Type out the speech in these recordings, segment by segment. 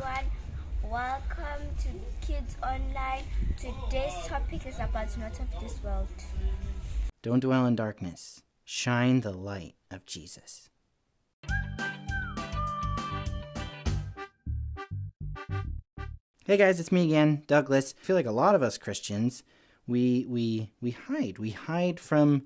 everyone. Welcome to Kids Online. Today's topic is about not of this world. Don't dwell in darkness. Shine the light of Jesus. Hey guys, it's me again, Douglas. I feel like a lot of us Christians, we hide. We hide from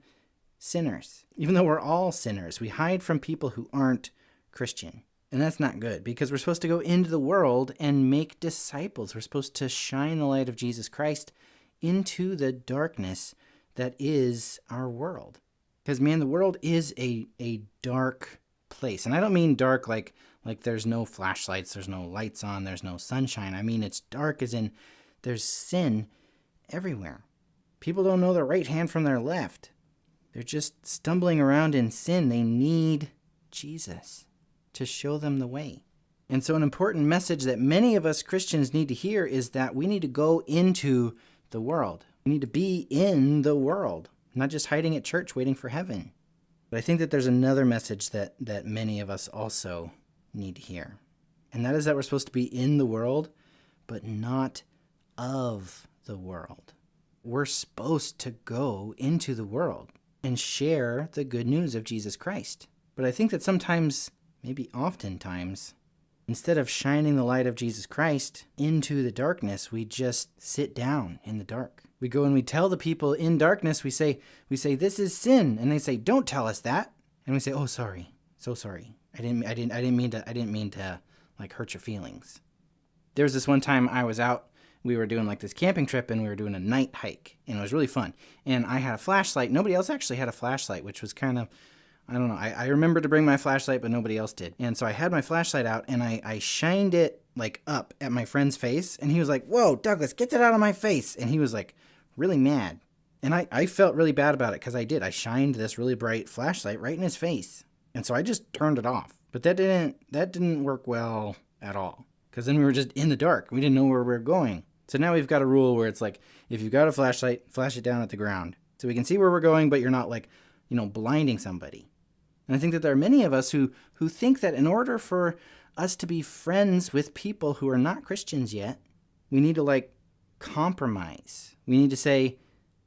sinners. Even though we're all sinners, we hide from people who aren't Christian. And that's not good because we're supposed to go into the world and make disciples. We're supposed to shine the light of Jesus Christ into the darkness that is our world. Because, man, the world is a dark place. And I don't mean dark like there's no flashlights, there's no lights on, there's no sunshine. I mean it's dark as in there's sin everywhere. People don't know their right hand from their left. They're just stumbling around in sin. They need Jesus to show them the way. And so an important message that many of us Christians need to hear is that we need to go into the world. We need to be in the world, not just hiding at church waiting for heaven. But I think that there's another message that many of us also need to hear. And that is that we're supposed to be in the world, but not of the world. We're supposed to go into the world and share the good news of Jesus Christ. But I think that sometimes, maybe oftentimes, instead of shining the light of Jesus Christ into the darkness, we just sit down in the dark. We go and we tell the people in darkness, we say, this is sin. And they say, don't tell us that. And we say, oh, sorry. So sorry. I didn't mean to like hurt your feelings. There was this one time I was out, we were doing like this camping trip and we were doing a night hike and it was really fun. And I had a flashlight. Nobody else actually had a flashlight, which was kind of, I don't know. I remember to bring my flashlight, but nobody else did. And so I had my flashlight out and I shined it like up at my friend's face. And he was like, whoa, Douglas, get that out of my face. And he was like really mad. And I felt really bad about it because I did. I shined this really bright flashlight right in his face. And so I just turned it off. But that didn't work well at all. Because then we were just in the dark. We didn't know where we were going. So now we've got a rule where it's like, if you've got a flashlight, flash it down at the ground. So we can see where we're going, but you're not like, blinding somebody. And I think that there are many of us who think that in order for us to be friends with people who are not Christians yet, we need to compromise. We need to say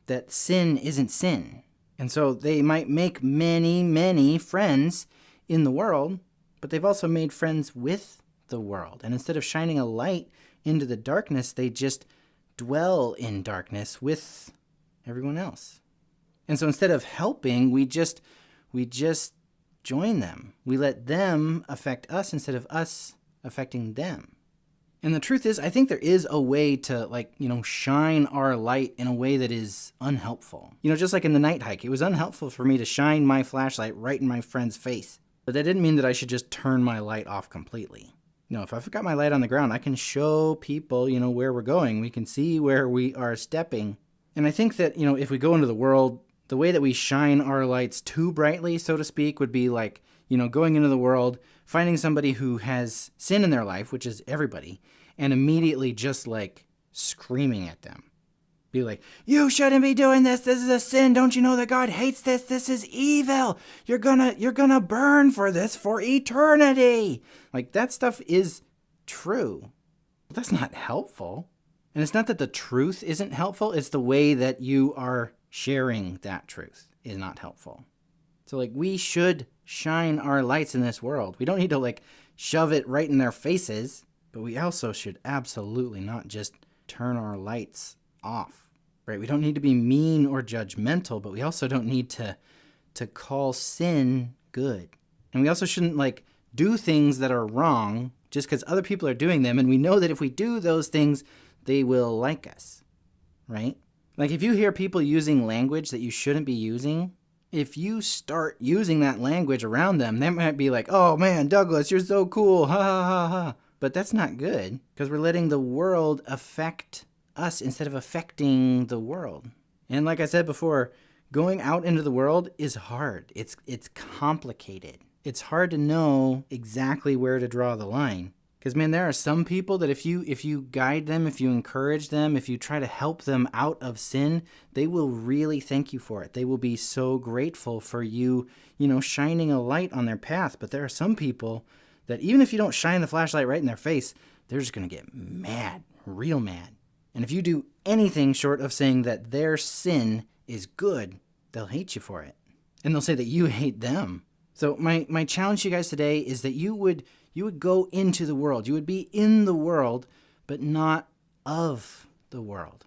that sin isn't sin. And so they might make many, many friends in the world, but they've also made friends with the world. And instead of shining a light into the darkness, they just dwell in darkness with everyone else. And so instead of helping, we just join them. We let them affect us instead of us affecting them. And the truth is, I think there is a way to shine our light in a way that is unhelpful. Just like in the night hike, it was unhelpful for me to shine my flashlight right in my friend's face. But that didn't mean that I should just turn my light off completely. If I've got my light on the ground, I can show people, where we're going. We can see where we are stepping. And I think that, if we go into the world, the way that we shine our lights too brightly, so to speak, would be like, going into the world, finding somebody who has sin in their life, which is everybody, and immediately just screaming at them. Be like, you shouldn't be doing this. This is a sin. Don't you know that God hates this? This is evil. You're gonna burn for this for eternity. That stuff is true. But that's not helpful. And it's not that the truth isn't helpful. It's the way that you are sharing that truth is not helpful. So we should shine our lights in this world. We don't need to shove it right in their faces, but we also should absolutely not just turn our lights off, right? We don't need to be mean or judgmental, but we also don't need to call sin good. And we also shouldn't do things that are wrong just because other people are doing them. And we know that if we do those things, they will like us, right? If you hear people using language that you shouldn't be using, if you start using that language around them, they might be like, oh man, Douglas, you're so cool, ha ha ha ha. But that's not good because we're letting the world affect us instead of affecting the world. And like I said before, going out into the world is hard. It's complicated. It's hard to know exactly where to draw the line. Because, man, there are some people that if you guide them, if you encourage them, if you try to help them out of sin, they will really thank you for it. They will be so grateful for you, shining a light on their path. But there are some people that even if you don't shine the flashlight right in their face, they're just going to get mad, real mad. And if you do anything short of saying that their sin is good, they'll hate you for it. And they'll say that you hate them. So my challenge to you guys today is that you would go into the world. You would be in the world, but not of the world.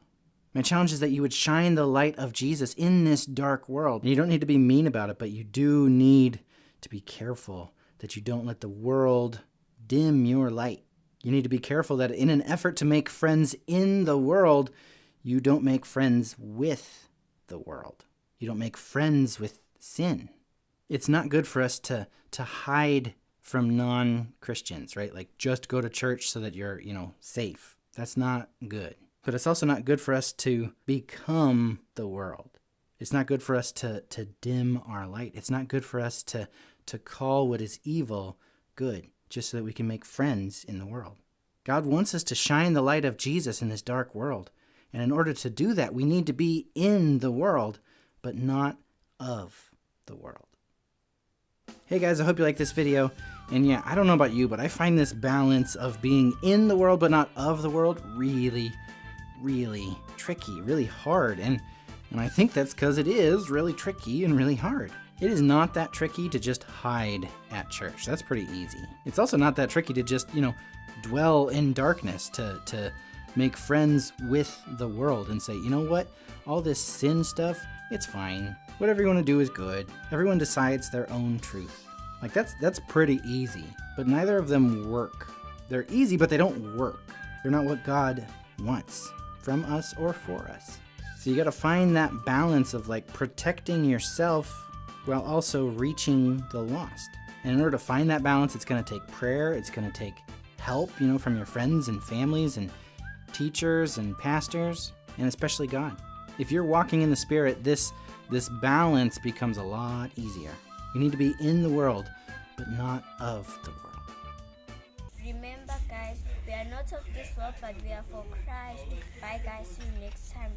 My challenge is that you would shine the light of Jesus in this dark world. And you don't need to be mean about it, but you do need to be careful that you don't let the world dim your light. You need to be careful that in an effort to make friends in the world, you don't make friends with the world. You don't make friends with sin. It's not good for us to hide from non-Christians, right? Like just go to church so that you're, safe. That's not good. But it's also not good for us to become the world. It's not good for us to dim our light. It's not good for us to call what is evil good, just so that we can make friends in the world. God wants us to shine the light of Jesus in this dark world. And in order to do that, we need to be in the world, but not of the world. Hey guys, I hope you like this video. And yeah, I don't know about you, but I find this balance of being in the world but not of the world really, really tricky, really hard. And I think that's because it is really tricky and really hard. It is not that tricky to just hide at church. That's pretty easy. It's also not that tricky to just, dwell in darkness, to make friends with the world and say, you know what? All this sin stuff, it's fine. Whatever you want to do is good. Everyone decides their own truth. Like that's pretty easy, but neither of them work. They're easy, but they don't work. They're not what God wants from us or for us. So you got to find that balance of like protecting yourself while also reaching the lost. And in order to find that balance, it's going to take prayer. It's going to take help, from your friends and families and teachers and pastors, and especially God. If you're walking in the Spirit, this balance becomes a lot easier. You need to be in the world, but not of the world. Remember, guys, we are not of this world, but we are for Christ. Bye, guys. See you next time.